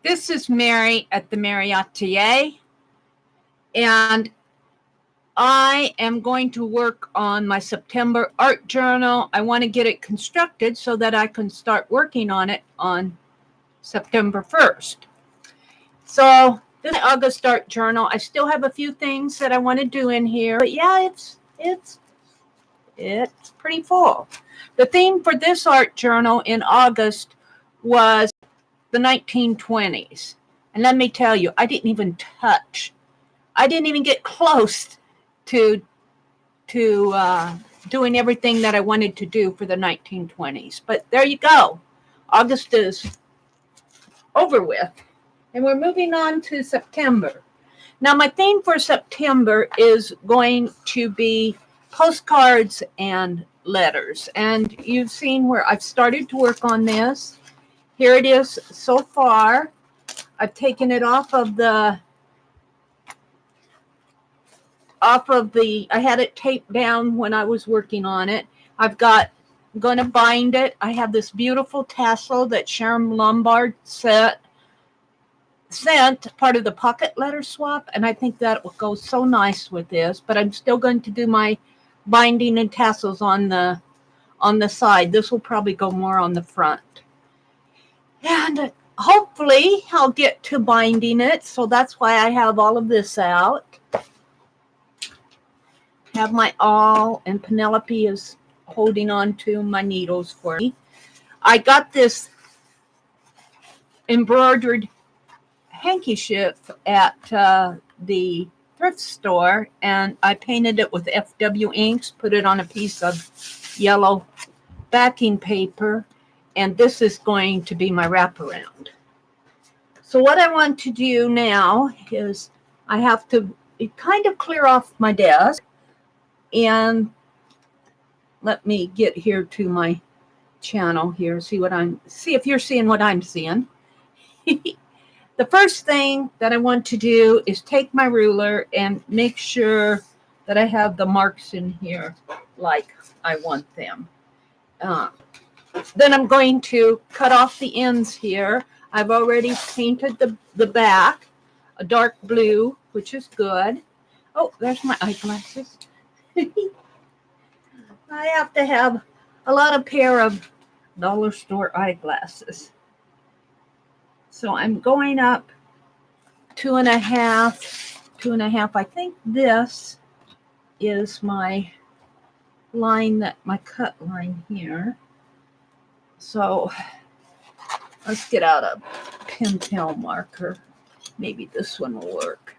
This is Mary at the.meri.atelier, and I am going to work on my September art journal. I want to get it constructed so that I can start working on it on September 1st. So this is my August art journal. I still have a few things that I want to do in here, but yeah, it's pretty full. The theme for this art journal in August was the 1920s. And let me tell you, I didn't even get close to doing everything that I wanted to do for the 1920s. But there you go. August is over with. And we're moving on to September. Now, my theme for September is going to be postcards and letters. And you've seen where I've started to work on this. Here it is so far. I've taken it off of the, I had it taped down when I was working on it. I'm going to bind it. I have this beautiful tassel that Sharon Lombard sent part of the pocket letter swap, and I think that will go so nice with this, but I'm still going to do my binding and tassels on the side. This will probably go more on the front. And hopefully I'll get to binding it, so that's why I have all of this out. Have my awl, and Penelope is holding on to my needles for me. I got this embroidered handkerchief at the thrift store, and I painted it with FW inks, put it on a piece of yellow backing paper, and this is going to be my wraparound. So what I want to do now is I have to kind of clear off my desk, and let me get here to my channel here, see if you're seeing what I'm seeing. The first thing that I want to do is take my ruler and make sure that I have the marks in here like I want them. Then I'm going to cut off the ends here. I've already painted the back a dark blue, which is good. Oh, there's my eyeglasses. I have to have a lot of pair of dollar store eyeglasses. So I'm going up 2.5. I think this is my line, my cut line here. So let's get out a Pentel marker. Maybe this one will work.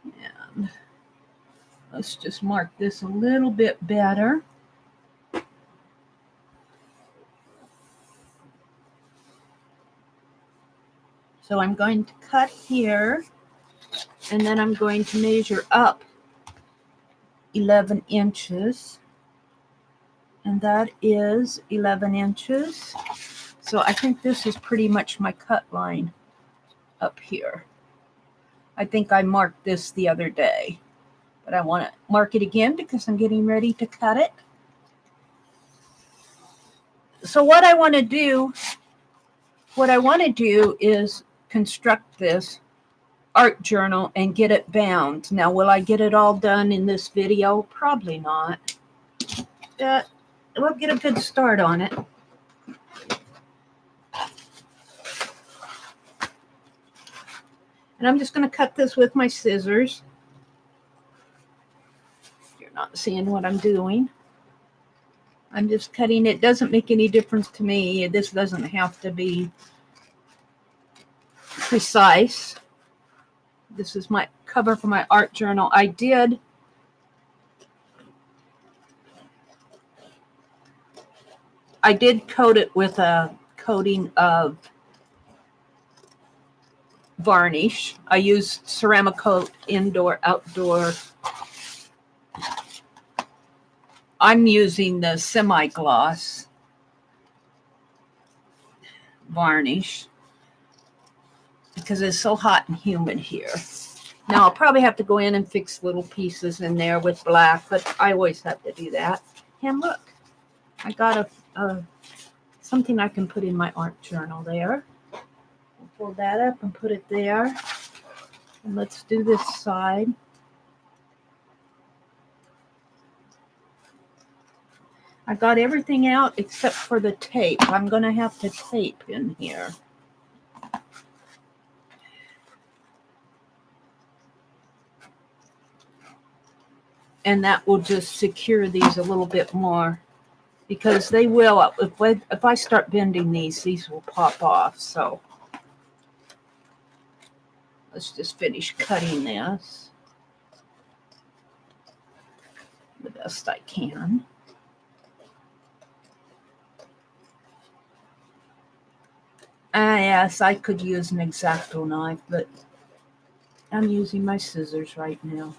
And let's just mark this a little bit better. So I'm going to cut here, and then I'm going to measure up 11 inches. And that is 11 inches. So I think this is pretty much my cut line up here. I think I marked this the other day, but I want to mark it again because I'm getting ready to cut it. So what I want to do is construct this art journal and get it bound. Now, will I get it all done in this video? Probably not. But we'll get a good start on it. And I'm just going to cut this with my scissors. You're not seeing what I'm doing. I'm just cutting it. Doesn't make any difference to me. This doesn't have to be precise. This is my cover for my art journal. I did coat it with a coating of varnish. I used Ceramicoat Indoor Outdoor. I'm using the semi-gloss varnish because it's so hot and humid here. Now I'll probably have to go in and fix little pieces in there with black, but I always have to do that. And look, I got a something I can put in my art journal there. I'll pull that up and put it there. And let's do this side. I got everything out except for the tape. I'm going to have to tape in here. And that will just secure these a little bit more, because they will, if I start bending these will pop off. So let's just finish cutting this the best I can. Yes, I could use an X-Acto knife, but I'm using my scissors right now.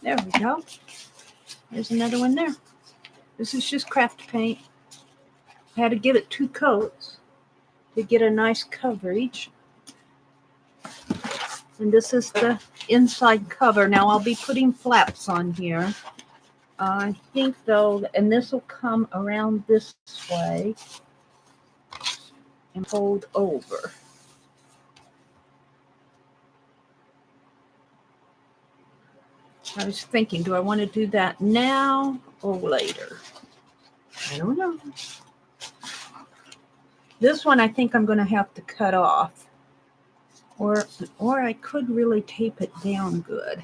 There we go. There's another one there. This is just craft paint. I had to give it 2 coats to get a nice coverage. And this is the inside cover. Now I'll be putting flaps on here. I think though, and this will come around this way and fold over. I was thinking, do I want to do that now or later? I don't know. This one I think I'm going to have to cut off. Or I could really tape it down good.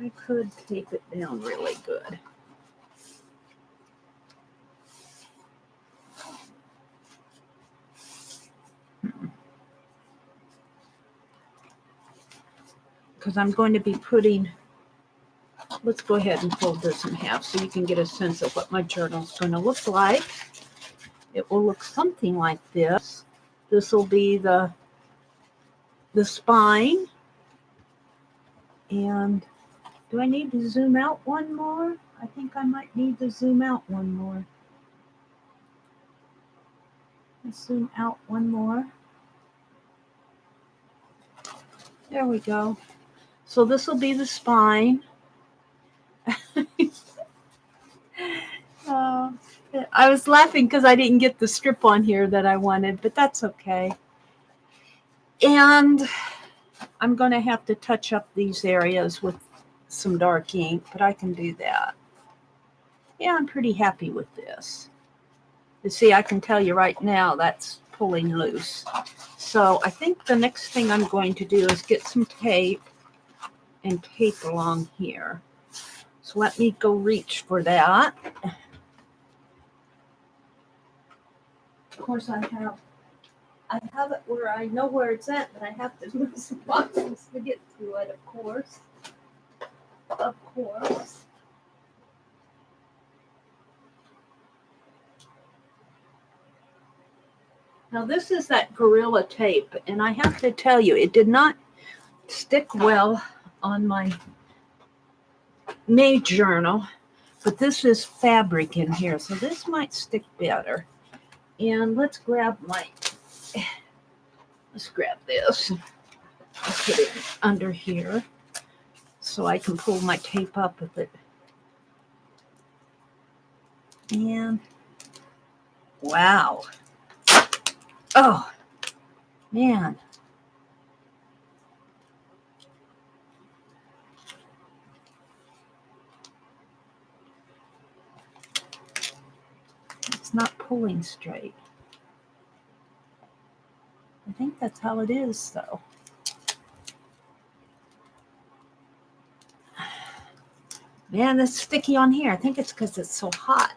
I could tape it down really good. Because I'm going to be putting, let's go ahead and fold this in half so you can get a sense of what my journal is going to look like. It will look something like this. This will be the spine. And do I need to zoom out one more? I think I might need to zoom out one more. Let's zoom out one more. There we go. So this will be the spine. I was laughing because I didn't get the strip on here that I wanted, but that's okay. And I'm going to have to touch up these areas with some dark ink, but I can do that. Yeah, I'm pretty happy with this. You see, I can tell you right now that's pulling loose. So I think the next thing I'm going to do is get some tape and tape along here. So let me go reach for that. Of course, I have it where I know where it's at, but I have to move some boxes to get to it, of course. Of course. Now this is that Gorilla tape, and I have to tell you, it did not stick well on my May journal, but this is fabric in here, so this might stick better. And let's grab this. I'll put it under here so I can pull my tape up with it. And wow. Oh, man. It's not pulling straight. I think that's how it is, though. Man, it's sticky on here. I think it's because it's so hot.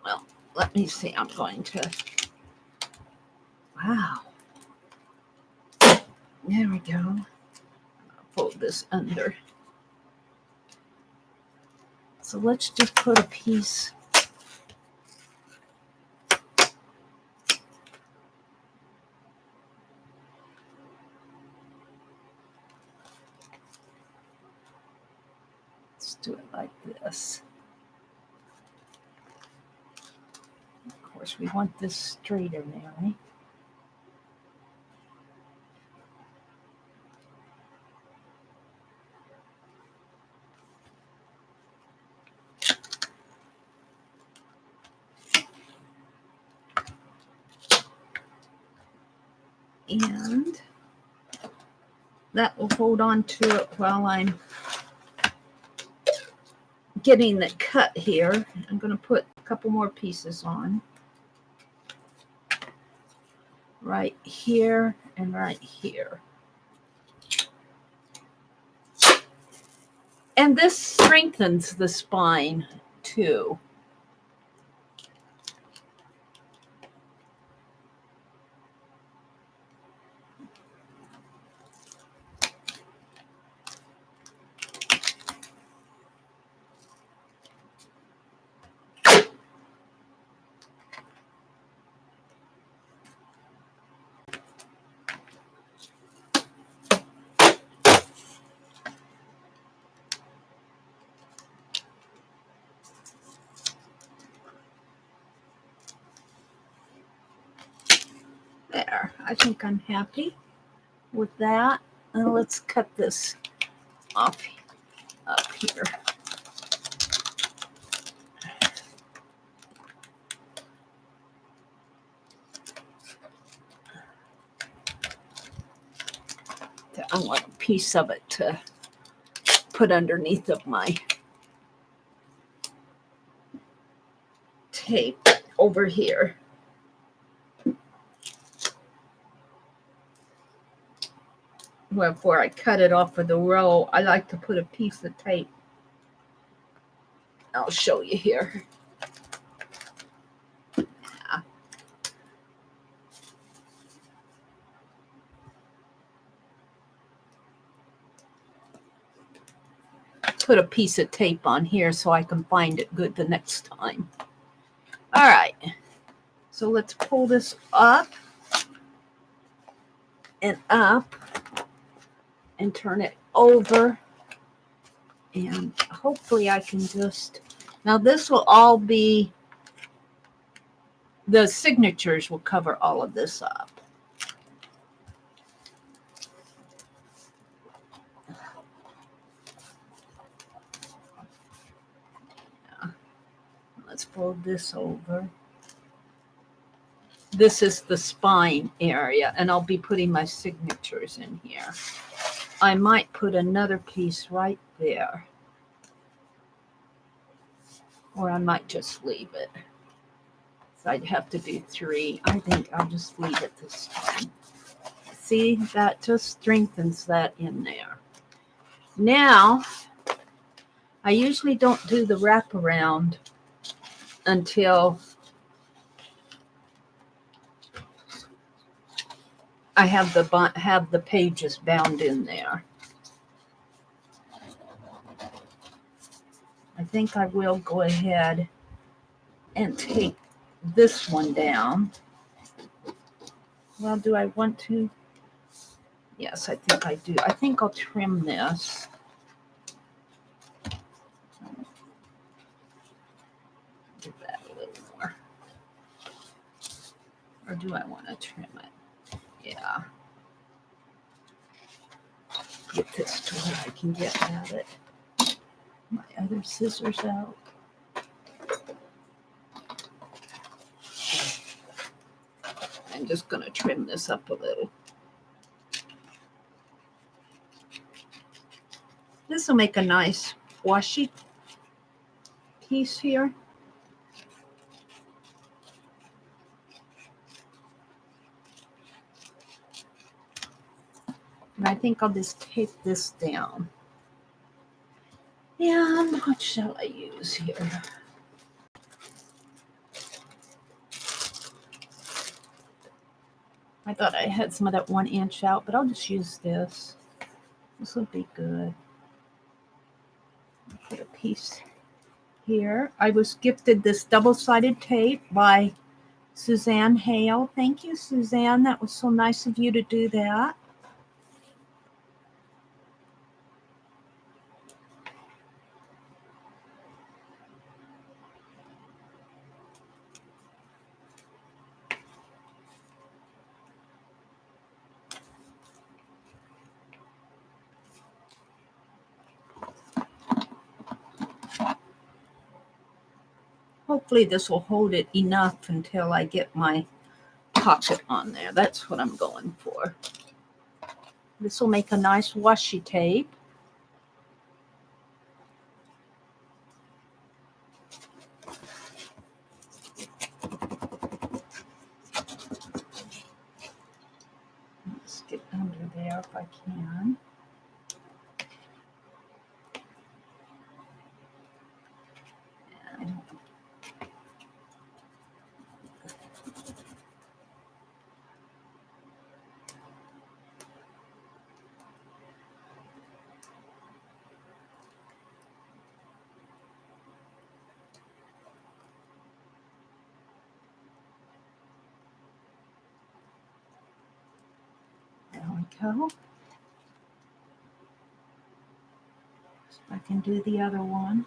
Well, let me see. I'm going to... Wow. There we go. I'll fold this under. So let's just put a piece. do it like this. Of course, we want this straighter, Mary. And that will hold on to it while I'm getting the cut here. I'm going to put a couple more pieces on. Right here and right here. And this strengthens the spine too. There, I think I'm happy with that. And let's cut this off up here. I want a piece of it to put underneath of my tape over here. Well, before I cut it off of the row, I like to put a piece of tape. I'll show you here. Yeah. Put a piece of tape on here so I can find it good the next time. All right. So let's pull this up and up and turn it over. And hopefully I can just, now this will all be, the signatures will cover all of this up. Yeah. Let's fold this over. This is the spine area, and I'll be putting my signatures in here. I might put another piece right there. Or I might just leave it. So I'd have to do 3. I think I'll just leave it this time. See, that just strengthens that in there. Now, I usually don't do the wraparound until I have the pages bound in there. I think I will go ahead and take this one down. Well, do I want to? Yes, I think I do. I think I'll trim this. Do that a little more. Or do I want to trim it? Yeah. Get this to where I can get at it. My other scissors out. I'm just going to trim this up a little. This will make a nice washi piece here. And I think I'll just tape this down. And what shall I use here? I thought I had some of that 1 inch out, but I'll just use this. This will be good. I'll put a piece here. I was gifted this double-sided tape by Suzanne Hale. Thank you, Suzanne. That was so nice of you to do that. hopefully this will hold it enough until I get my pocket on there. That's what I'm going for. This will make a nice washi tape. Let's get under there if I can. There we go. So I can do the other one.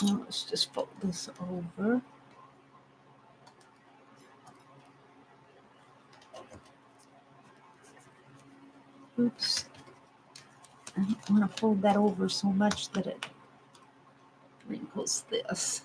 Well, let's just fold this over. Oops. I don't want to fold that over so much that it wrinkles this.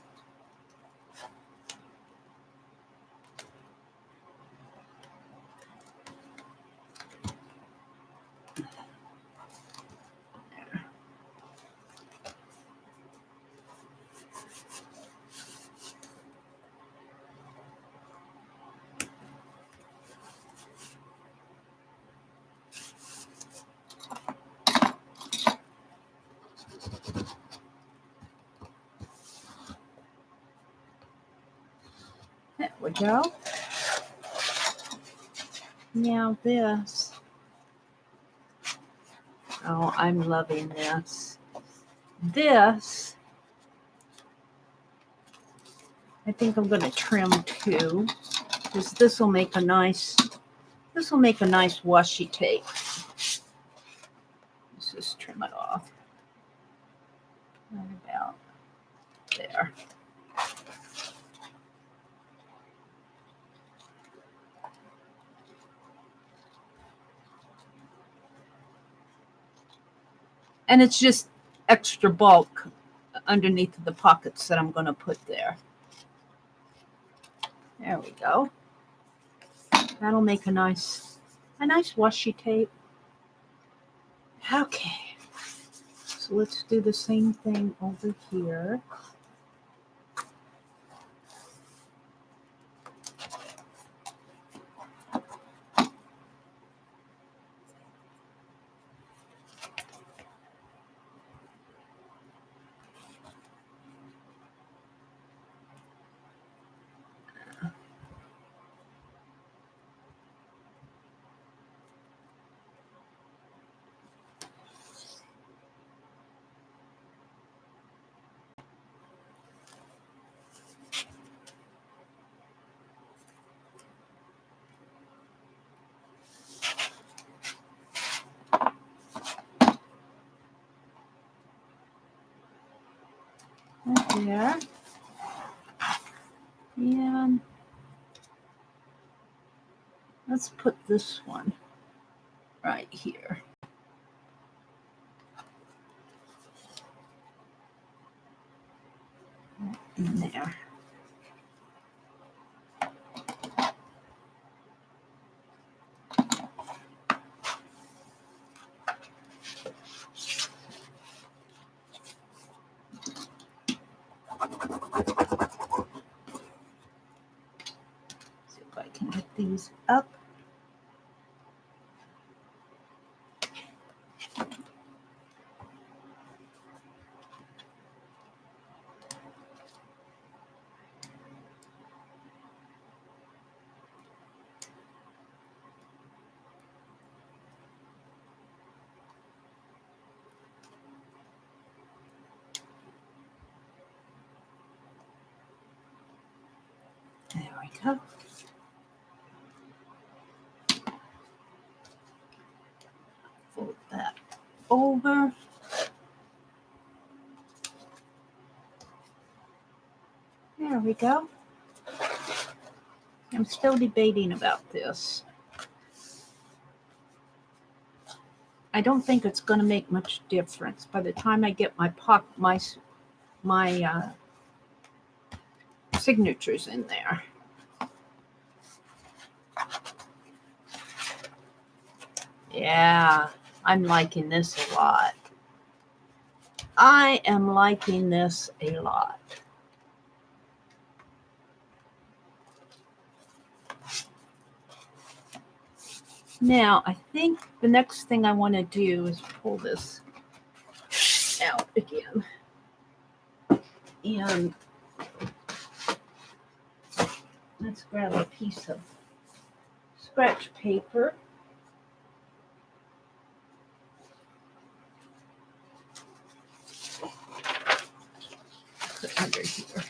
There we go. Now this. Oh, I'm loving this. This, I think I'm going to trim too, because this will make a nice washi tape. Let's just trim it off. Right about there. And it's just extra bulk underneath the pockets that I'm going to put there. There we go. That'll make a nice washi tape. Okay. So let's do the same thing over here. Right there. And let's put this one right here. In there. See if I can get these up. There we go. Fold that over. There we go. I'm still debating about this. I don't think it's going to make much difference by the time I get my signatures in there. Yeah, I'm liking this a lot. I am liking this a lot. Now, I think the next thing I want to do is pull this out again. And let's grab a piece of scratch paper. Put under here.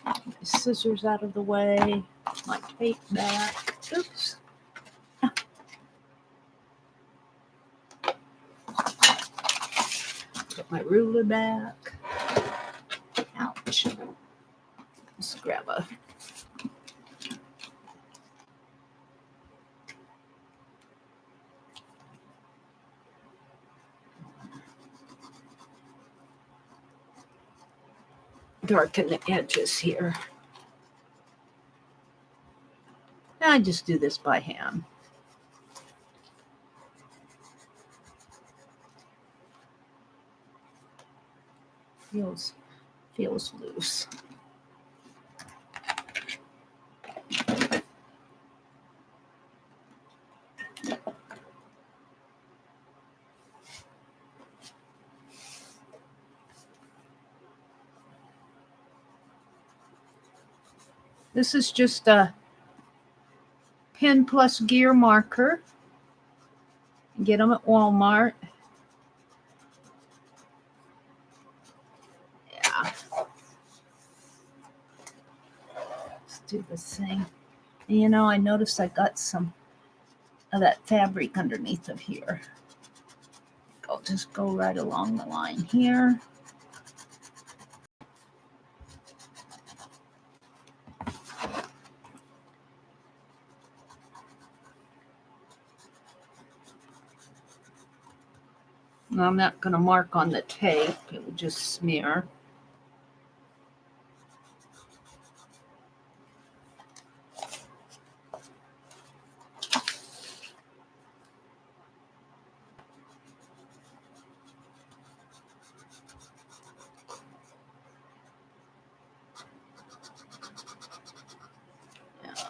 My scissors out of the way. My tape back. Oops. Put my ruler back. Ouch. Let's grab a darken the edges here. I just do this by hand. Feels loose. This is just a pen plus gear marker. Get them at Walmart. Yeah. Let's do this thing. And, you know, I noticed I got some of that fabric underneath of here. I'll just go right along the line here. Now, I'm not going to mark on the tape. It will just smear.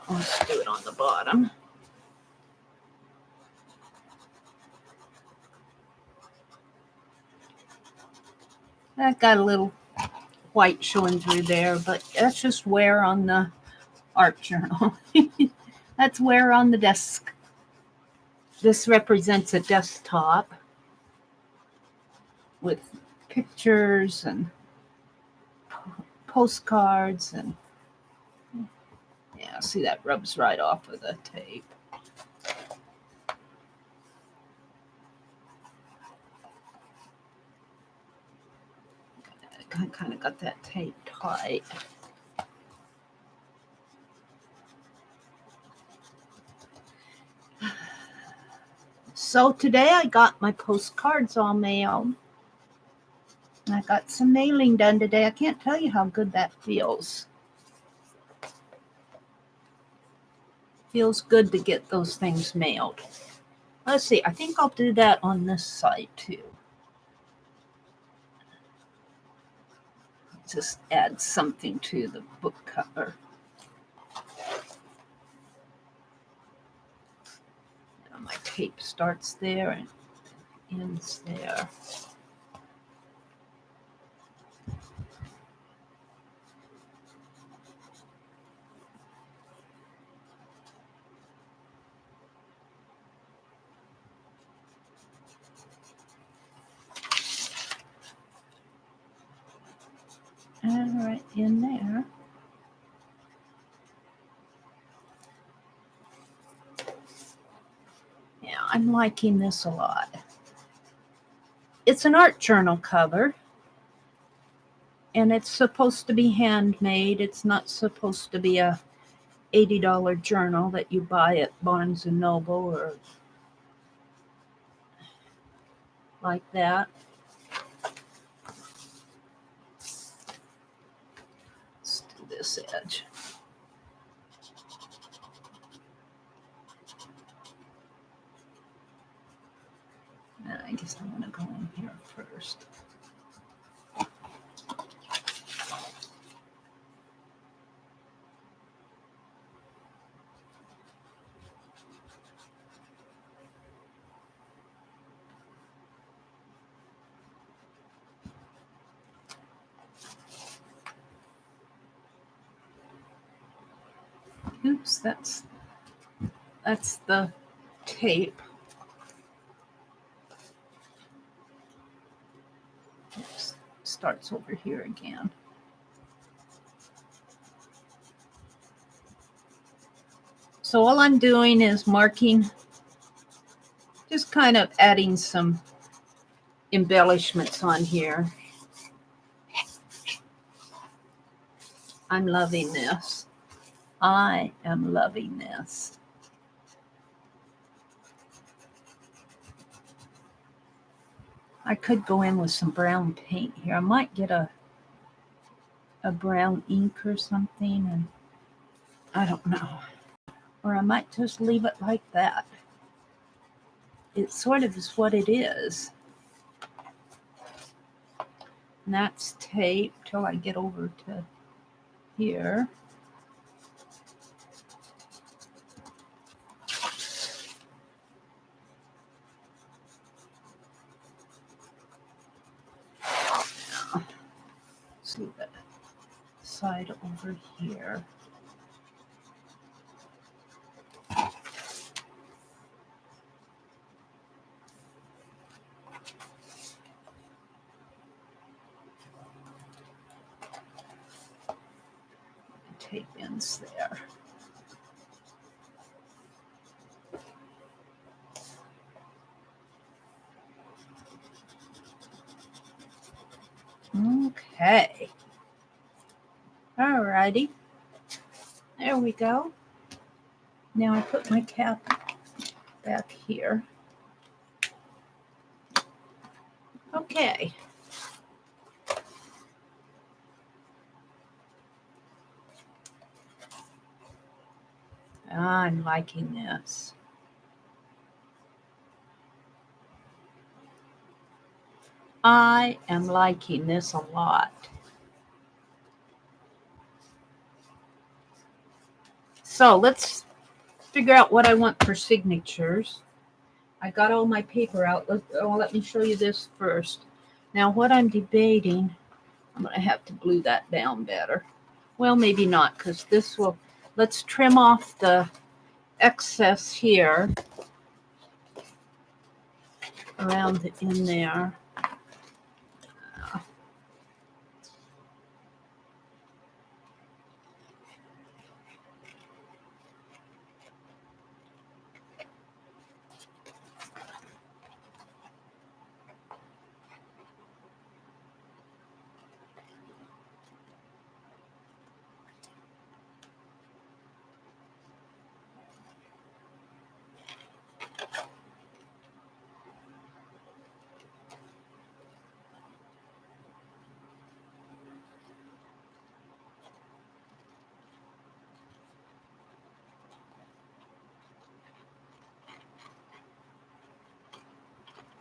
Let's do it on the bottom. That got a little white showing through there, but that's just wear on the art journal. That's wear on the desk. This represents a desktop with pictures and postcards, and yeah, see, that rubs right off of the tape. I kind of got that tape tight. So today I got my postcards all mailed. I got some mailing done today. I can't tell you how good that feels. Feels good to get those things mailed. Let's see. I think I'll do that on this side too. Just add something to the book cover. My tape starts there and ends there. And right in there. Yeah, I'm liking this a lot. It's an art journal cover, and it's supposed to be handmade. It's not supposed to be a $80 journal that you buy at Barnes & Noble or like that. Let's do this edge. And I guess I'm going to go in here first. Oops, that's the tape. Oops, starts over here again. So all I'm doing is marking, just kind of adding some embellishments on here. I'm loving this. I am loving this. I could go in with some brown paint here. I might get a brown ink or something, and I don't know. Or I might just leave it like that. It sort of is what it is. And that's tape till I get over to here. Let's leave it side over here. Tape ends there. Okay. Alrighty. There we go. Now I put my cap back here. Okay. I'm liking this. I am liking this a lot. So let's figure out what I want for signatures. I got all my paper out. Let me show you this first. Now what I'm debating, I'm going to have to glue that down better. Well, maybe not, because this will, let's trim off the excess here around in there.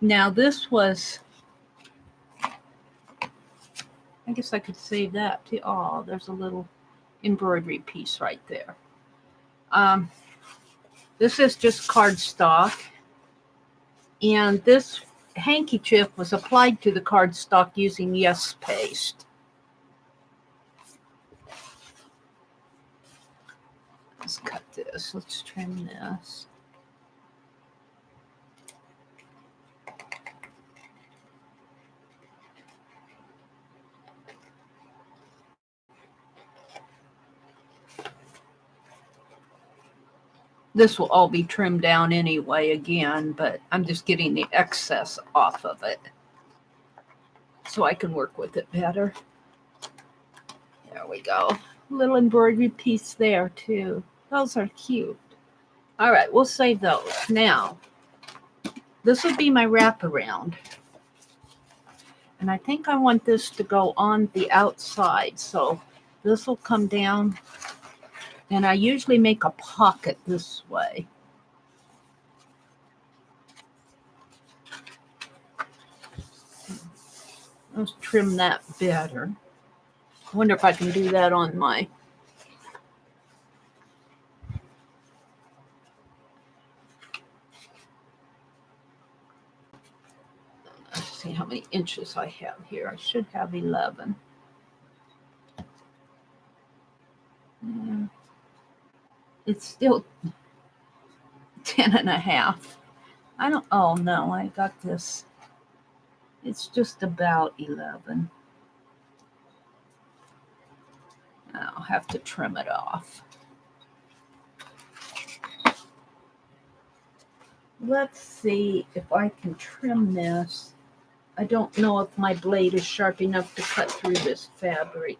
Now this was, I guess I could save that too. Oh, there's a little embroidery piece right there. This is just cardstock, and this handkerchief was applied to the cardstock using Yes paste. Let's cut this. Let's trim this. This will all be trimmed down anyway again, but I'm just getting the excess off of it so I can work with it better. There we go. Little embroidery piece there too. Those are cute. All right, we'll save those. Now, this would be my wraparound. And I think I want this to go on the outside. So this will come down. And I usually make a pocket this way. Let's trim that better. I wonder if I can do that on my... Let's see how many inches I have here. I should have 11. Yeah. It's still 10 and a half. I don't... Oh, no, I got this. It's just about 11. I'll have to trim it off. Let's see if I can trim this. I don't know if my blade is sharp enough to cut through this fabric.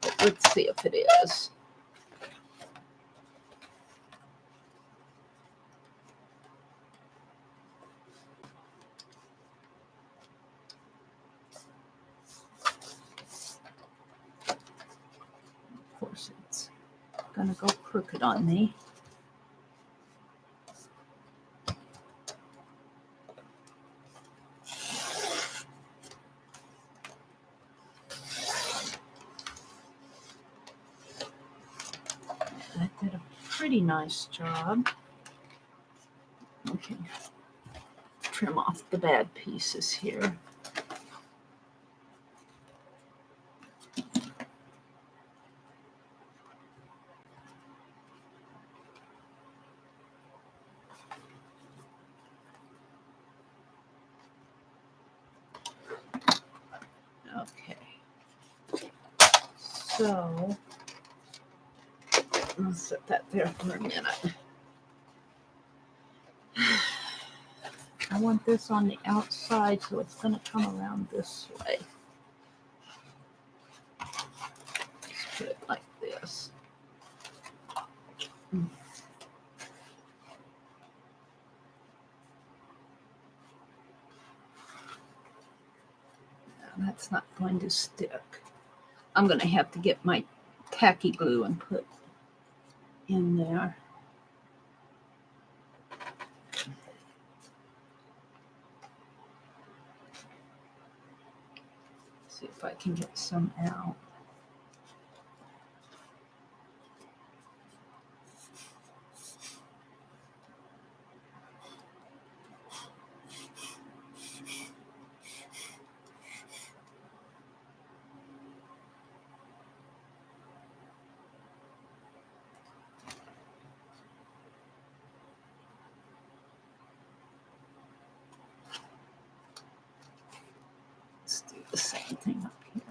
But let's see if it is. Of course, it's gonna go crooked on me. I did a pretty nice job. Okay, trim off the bad pieces here. Okay, so I'll set that there for a minute. I want this on the outside, so it's going to come around this way. Let's put it like this. No, that's not going to stick. I'm going to have to get my tacky glue and put in there. See if I can get some out. Let's do the same thing up here.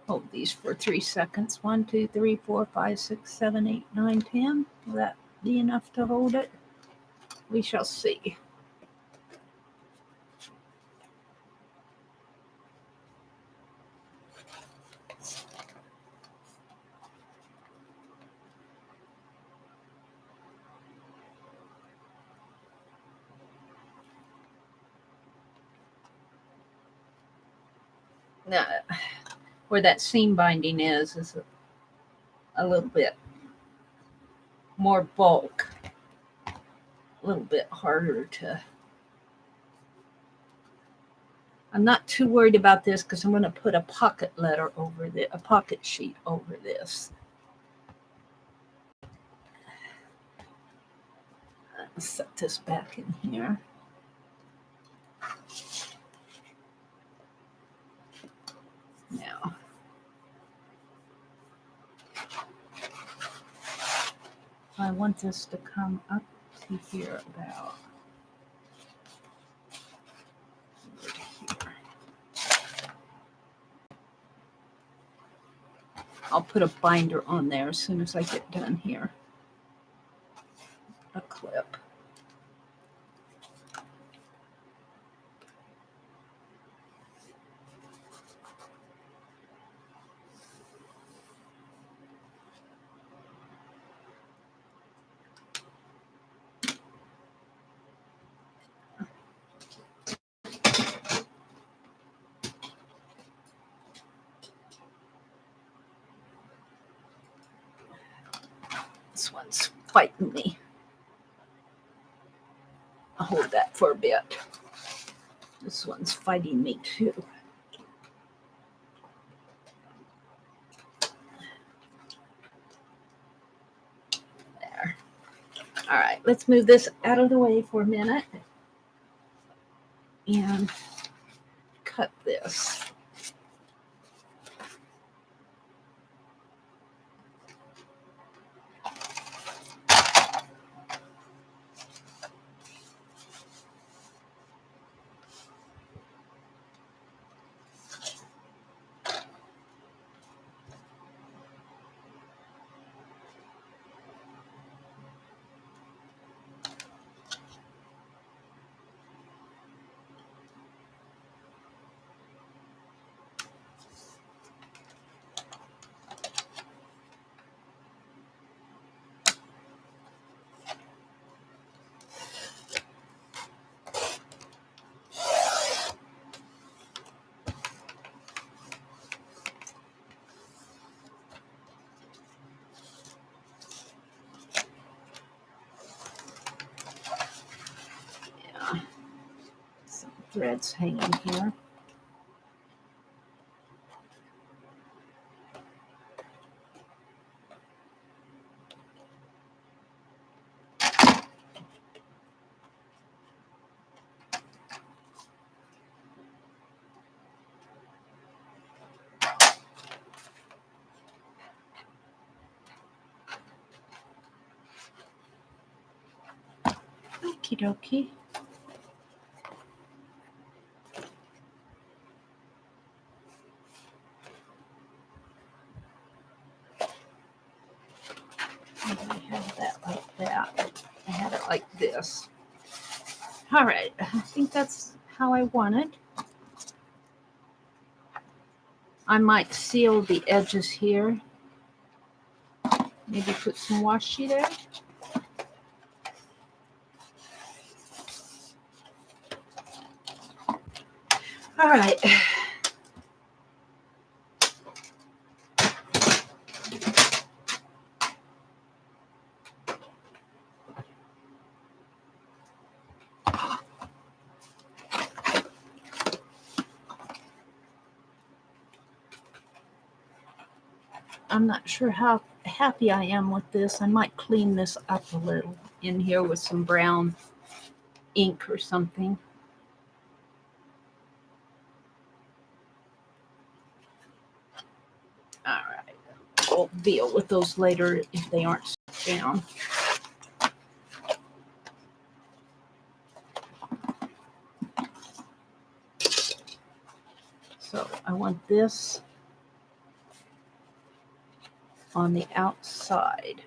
Hold these for 3 seconds. 1, 2, 3, 4, 5, 6, 7, 8, 9, 10. Will that be enough to hold it? We shall see. Now, where that seam binding is a little bit more bulk, a little bit harder to... I'm not too worried about this because I'm going to put a pocket letter over a pocket sheet over this. Let's set this back in here. Now, I want this to come up to here about over to here. I'll put a binder on there as soon as I get done here. A clip. fighting me. I'll hold that for a bit. This one's fighting me too. There. All right, let's move this out of the way for a minute and cut this. Threads hanging here. Okie dokie. I have that like that. I had it like this. All right, I think that's how I want it. I might seal the edges here. Maybe put some washi there. All right. I'm not sure how happy I am with this. I might clean this up a little in here with some brown ink or something. All right. We'll deal with those later if they aren't stuck down. So I want this on the outside,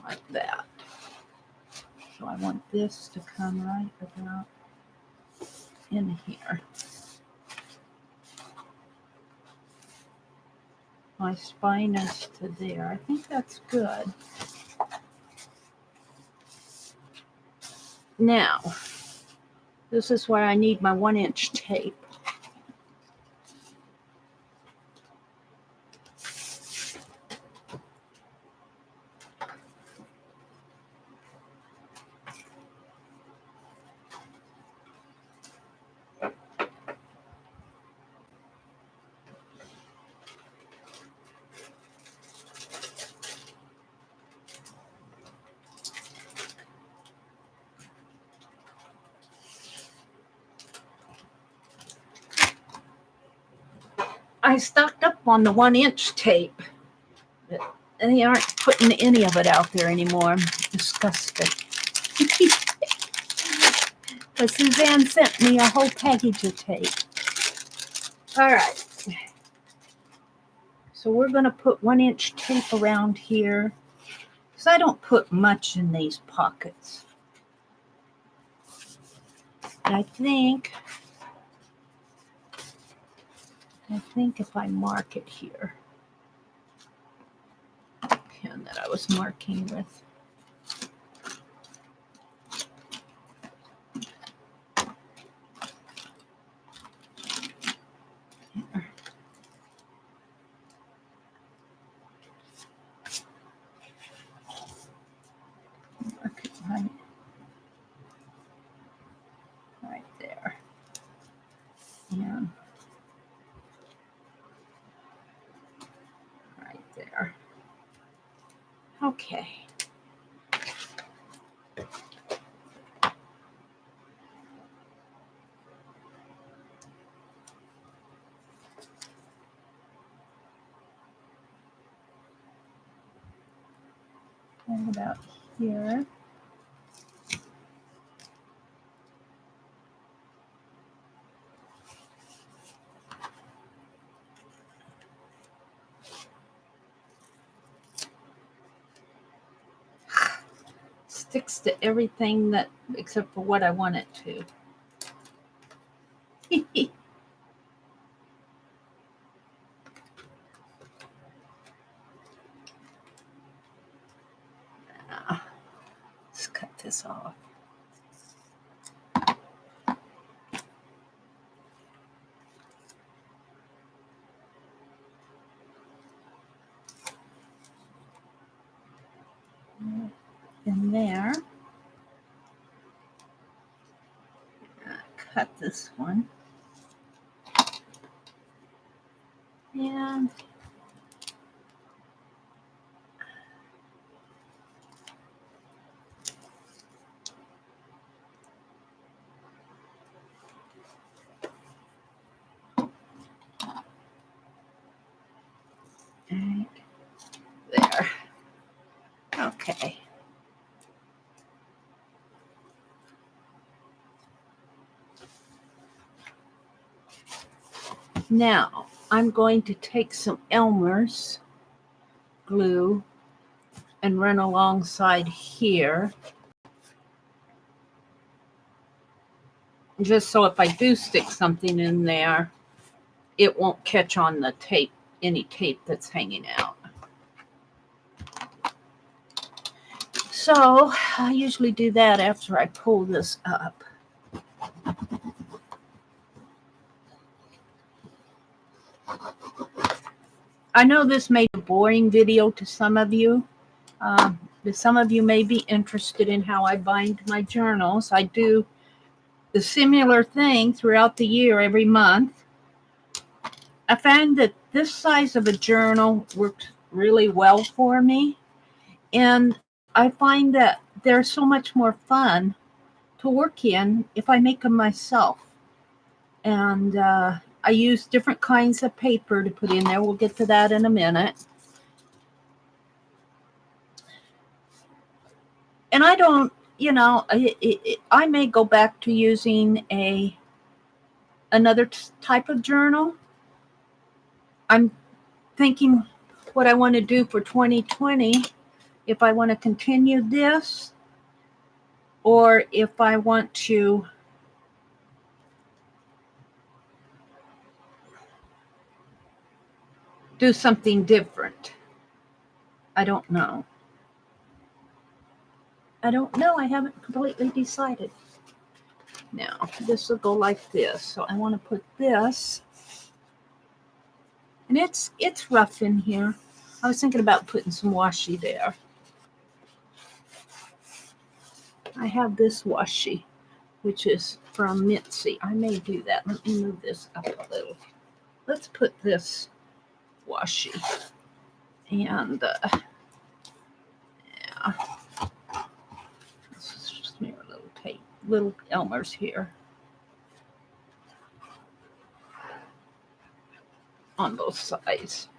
like that. So I want this to come right about in here. My spine is to there. I think that's good. Now, this is where I need my 1-inch tape. I stocked up on the 1-inch tape. And they aren't putting any of it out there anymore. I'm disgusted. But Suzanne sent me a whole package of tape. All right. So we're going to put 1-inch tape around here. Because I don't put much in these pockets. And I think if I mark it here, the pen that I was marking with. Here. Okay. And about here. Sticks to everything that except for what I want it to. Let's cut this off. In there. Cut this one. And right there. Okay. Now, I'm going to take some Elmer's glue and run alongside here. Just so if I do stick something in there, it won't catch on the tape, any tape that's hanging out. So I usually do that after I pull this up. I know this made a boring video to some of you, but some of you may be interested in how I bind my journals. I do the similar thing throughout the year, every month. I found that this size of a journal works really well for me, and I find that they're so much more fun to work in if I make them myself. And I use different kinds of paper to put in there. We'll get to that in a minute. And I don't, I may go back to using another type of journal. I'm thinking what I want to do for 2020, if I want to continue this, or if I want to do something different. I don't know. I haven't completely decided. Now, this will go like this. So I want to put this, and it's rough in here. I was thinking about putting some washi there. I have this washi, which is from Mitzi. I may do that. Let me move this up a little. Let's put this washi. And yeah, this is just mere little tape, little Elmer's here on both sides.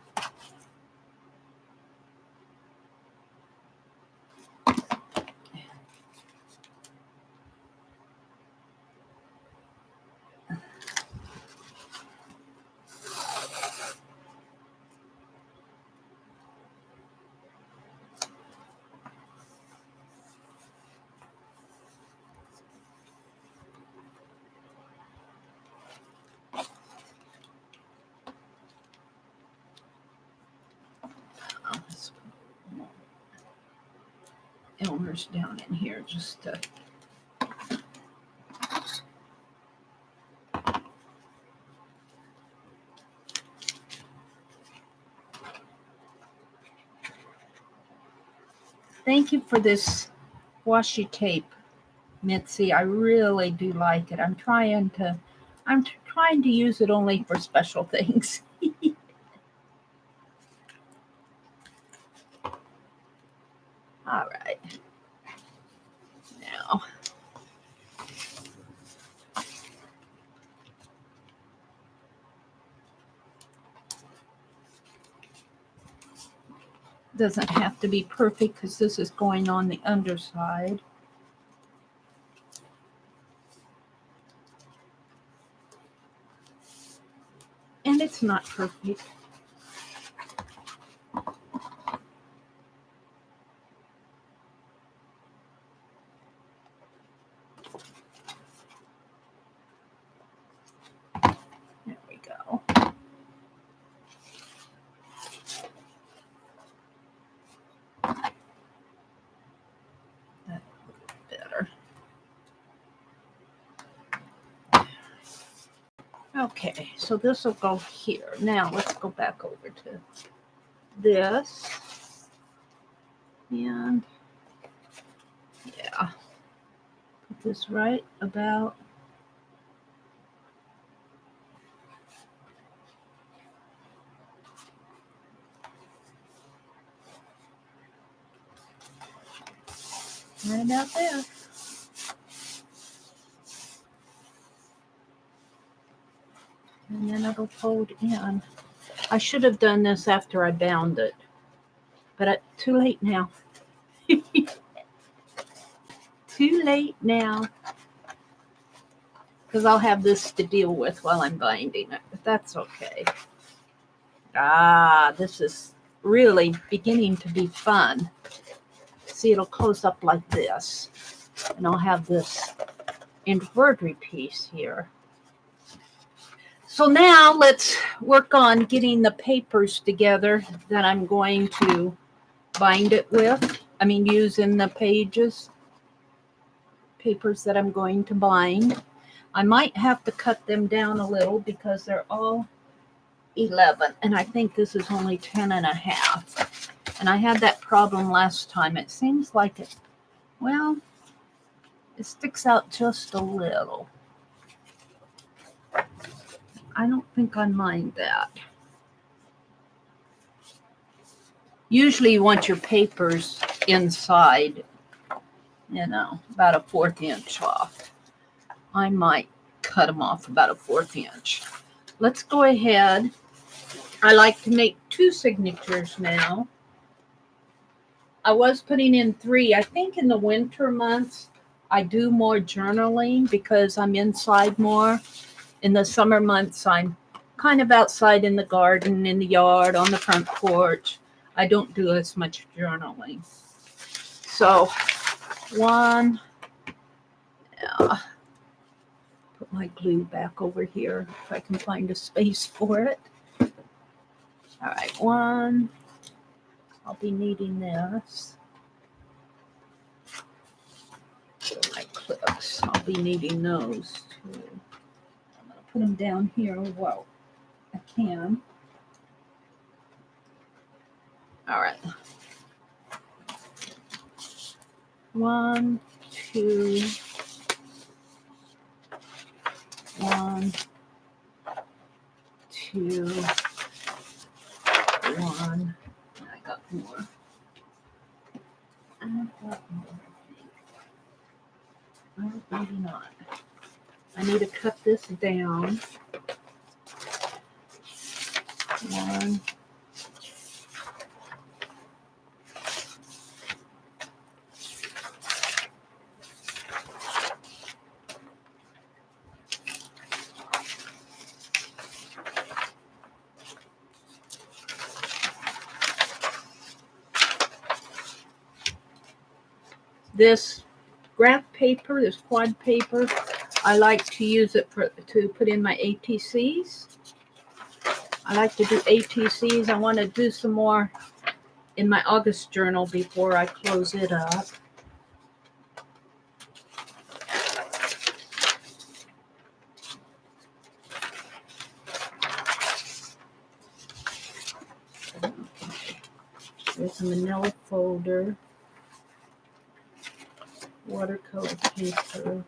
Elmer's down in here just to thank you for this washi tape, Mitzi. I really do like it. I'm trying to use it only for special things. All right. Now, doesn't have to be perfect because this is going on the underside. And it's not perfect. There we go. That's better. Okay, so this will go here. Now let's go back over to this. And yeah, put this right about there. And then it'll fold in. I should have done this after I bound it, but too late now. Too late now. Because I'll have this to deal with while I'm binding it, but that's okay. This is really beginning to be fun. See, it'll close up like this, and I'll have this embroidery piece here. So now let's work on getting the papers together that I'm going to bind it with. Use in the papers that I'm going to bind. I might have to cut them down a little because they're all 11, and I think this is only 10 and a half. And I had that problem last time. It seems like it sticks out just a little. I don't think I mind that. Usually you want your papers inside, about a 1/4 inch off. I might cut them off about a 1/4 inch. Let's go ahead. I like to make 2 signatures now. I was putting in 3. I think in the winter months, I do more journaling because I'm inside more. In the summer months, I'm kind of outside in the garden, in the yard, on the front porch. I don't do as much journaling. So, 1, put my glue back over here if I can find a space for it. All right, 1. I'll be needing this. My clips, I'll be needing those too. I'm going to put them down here. Well, I can. All right. 1, 2, 1, 2, 1. I got more. Oh, maybe not. I need to cut this down. 1. This graph paper, this quad paper, I like to use it to put in my ATCs. I like to do ATCs. I want to do some more in my August journal before I close it up. There's a manila folder, watercolor paper,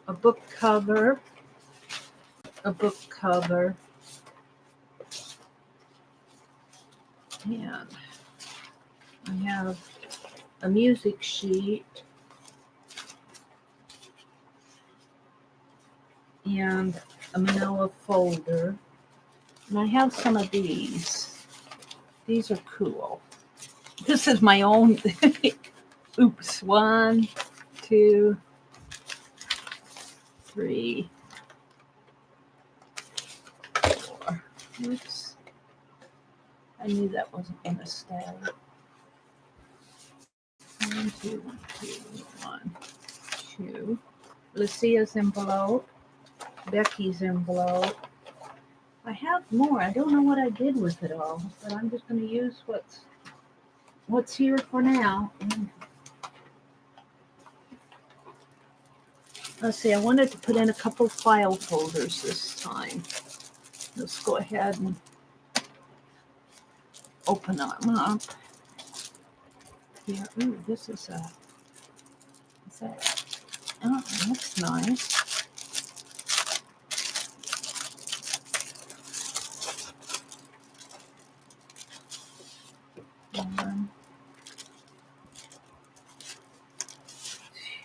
a book cover, And I have a music sheet and a manila folder. And I have some of these. These are cool. This is my own. Oops. 1, 2, 3, 4. Oops. I knew that wasn't going to stay. 1, 2, 1, 2, 1, 2. Lucia's envelope. Becky's envelope. I have more. I don't know what I did with it all, but I'm just going to use what's here for now. And let's see, I wanted to put in a couple file folders this time. Let's go ahead and open them up. Here, ooh, this is that? Oh, that's nice. One,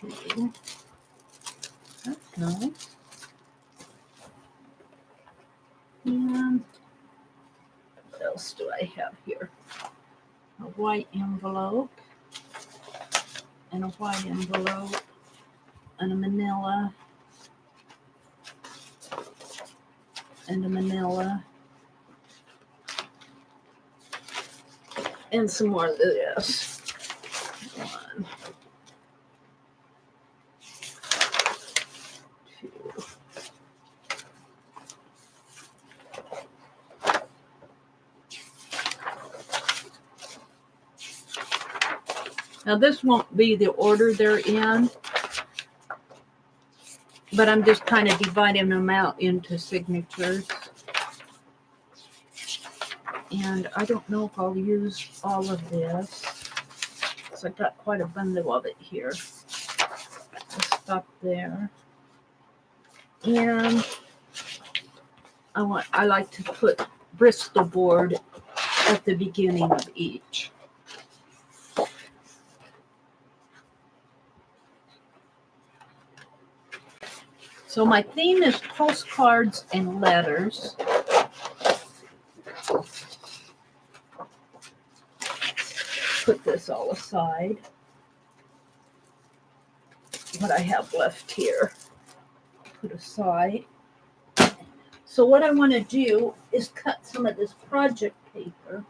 2. That's nice. And what else do I have here? A white envelope, and a white envelope, and a manila, and a manila, and some more of this. 1, 2. Now this won't be the order they're in, but I'm just kind of dividing them out into signatures. And I don't know if I'll use all of this, because I've got quite a bundle of it here. I'll stop there. And I like to put Bristol board at the beginning of each. So my theme is postcards and letters. Put this all aside. What I have left here, put aside. So what I want to do is cut some of this project paper,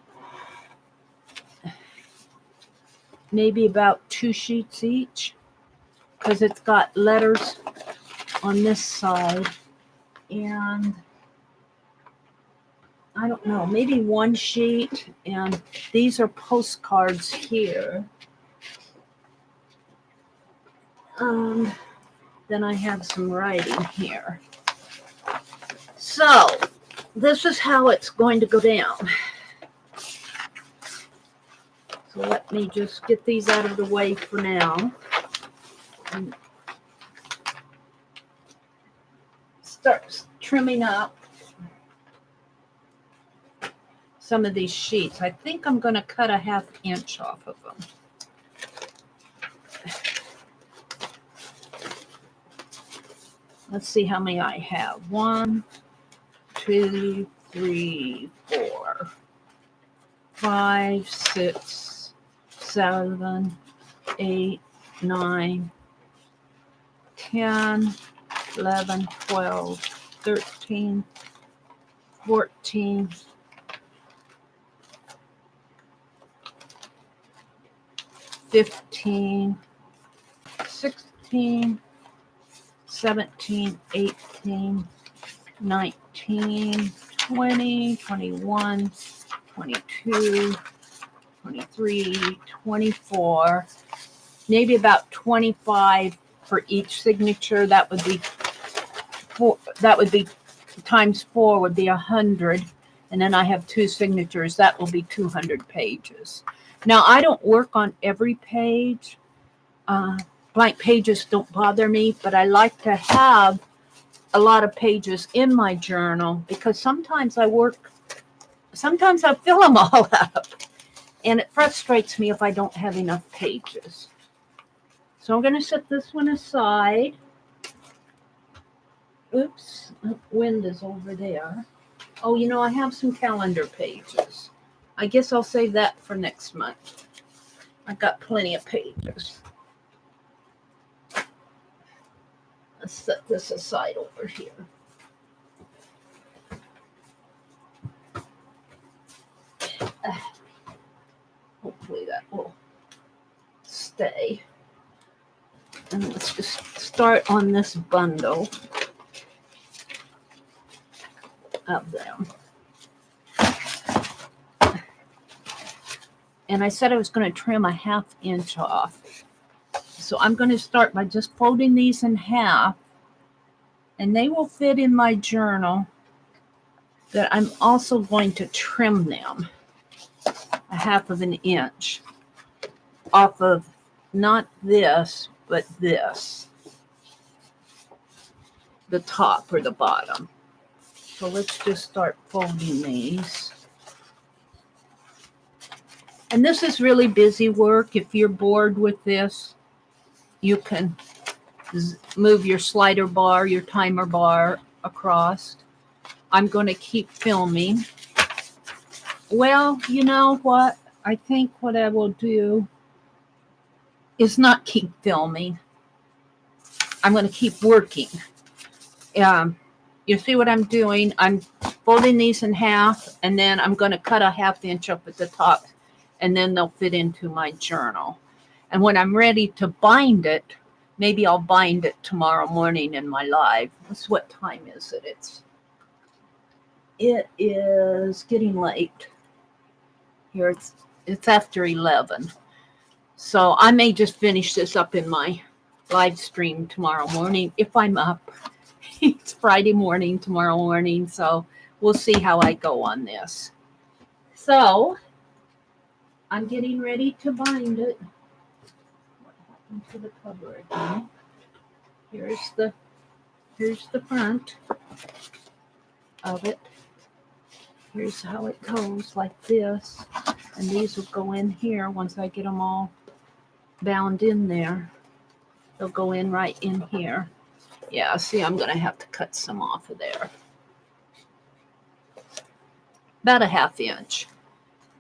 maybe about 2 sheets each, because it's got letters on this side, and I don't know, maybe 1 sheet, and these are postcards here. Then I have some writing here. So this is how it's going to go down. So let me just get these out of the way for now. And start trimming up some of these sheets. I think I'm going to cut a 1/2 inch off of them. Let's see how many I have. 1, 2, 3, 4, 5, 6, 7, 8, 9, 10, 11, 12, 13, 14, 15, 16, 17, 18, 19, 20, 21, 22, 23, 24, maybe about 25 for each signature. That would be times 4 would be 100. And then I have 2 signatures. That will be 200 pages. Now, I don't work on every page. Blank pages don't bother me, but I like to have a lot of pages in my journal because sometimes I work sometimes I fill them all up. And it frustrates me if I don't have enough pages. So I'm going to set this one aside. Oops, wind is over there. Oh, you know, I have some calendar pages. I guess I'll save that for next month. I've got plenty of pages. Let's set this aside over here. Hopefully that will stay. And let's just start on this bundle of them. And I said I was going to trim a 1/2 inch off. So I'm going to start by just folding these in half, and they will fit in my journal. That I'm also going to trim them a 1/2 inch off of not this, but this, the top or the bottom. So let's just start folding these. And this is really busy work. If you're bored with this, you can move your slider bar, your timer bar across. I'm going to keep filming. Well, you know what? I think what I will do is not keep filming. I'm going to keep working. You see what I'm doing? I'm folding these in half, and then I'm going to cut a 1/2 inch up at the top, and then they'll fit into my journal. And when I'm ready to bind it, maybe I'll bind it tomorrow morning in my live. What time is it? It is getting late. Here it's after 11. So I may just finish this up in my live stream tomorrow morning if I'm up. It's Friday morning, tomorrow morning, so we'll see how I go on this. So I'm getting ready to bind it. What happened to the cover again? Here's the front of it. Here's how it goes, like this. And these will go in here once I get them all bound in there. They'll go in right in here. Yeah, see, I'm going to have to cut some off of there. About a 1/2 inch.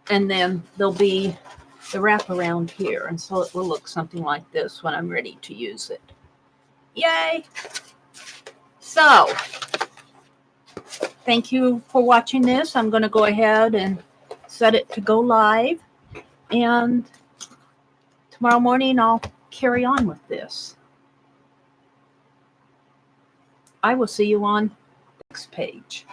And then there'll be the wrap around here. And so it will look something like this when I'm ready to use it. Yay! So, thank you for watching this. I'm going to go ahead and set it to go live. And tomorrow morning, I'll carry on with this. I will see you on the next page.